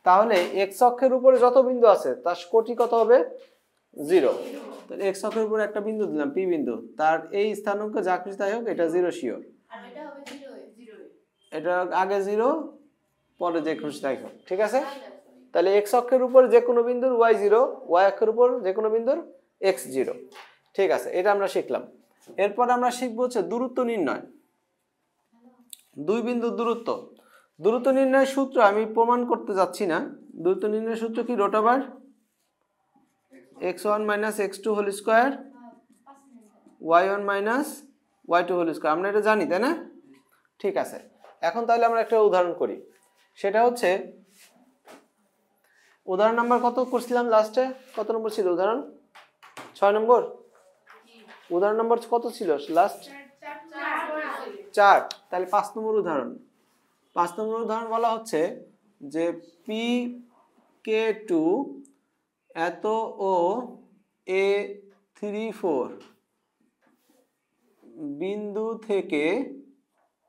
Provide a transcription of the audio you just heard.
তাহলে এক্স অক্ষের উপরে যত বিন্দু আছে তার কোটি কত হবে 0। তাহলে এক্স অক্ষের উপরে একটা বিন্দু দিলাম পি বিন্দু, তার এই স্থানাঙ্ক যা কিছু তাই হোক এটা 0 শিওর। আর এটা হবে 0 এটা আগে 0 পরে যে খুশি তাই হোক, ঠিক আছে। তাহলে এক্স অক্ষের উপর যে কোনো বিন্দুর y 0, y অক্ষের উপর যে কোনো বিন্দুর x 0। ঠিক আছে, এটা আমরা শিখলাম। এরপর আমরা শিখবো হচ্ছে দূরত্ব নির্ণয়। দুই বিন্দুর দূরত্ব। দূরত্ব নির্ণয়ের সূত্র আমি প্রমাণ করতে যাচ্ছি না। দূরত্ব নির্ণয়ের সূত্র কি? Root over x1 - x2 whole square y1 - y2 whole square. আমরা এটা জানি, তাই না? ঠিক আছে, এখন তাহলে আমরা একটা উদাহরণ করি। সেটা হচ্ছে উদাহরণ নাম্বার কত করছিলাম লাস্টে? কত নম্বর ছিল উদাহরণ? 6 নম্বর। উদাহরণ নম্বর কত ছিল লাস্ট? 4। তাহলে 5 নম্বর উদাহরণ। 5 নম্বর উদাহরণ বলা হচ্ছে যে PK2 এত ও A34 বিন্দু থেকে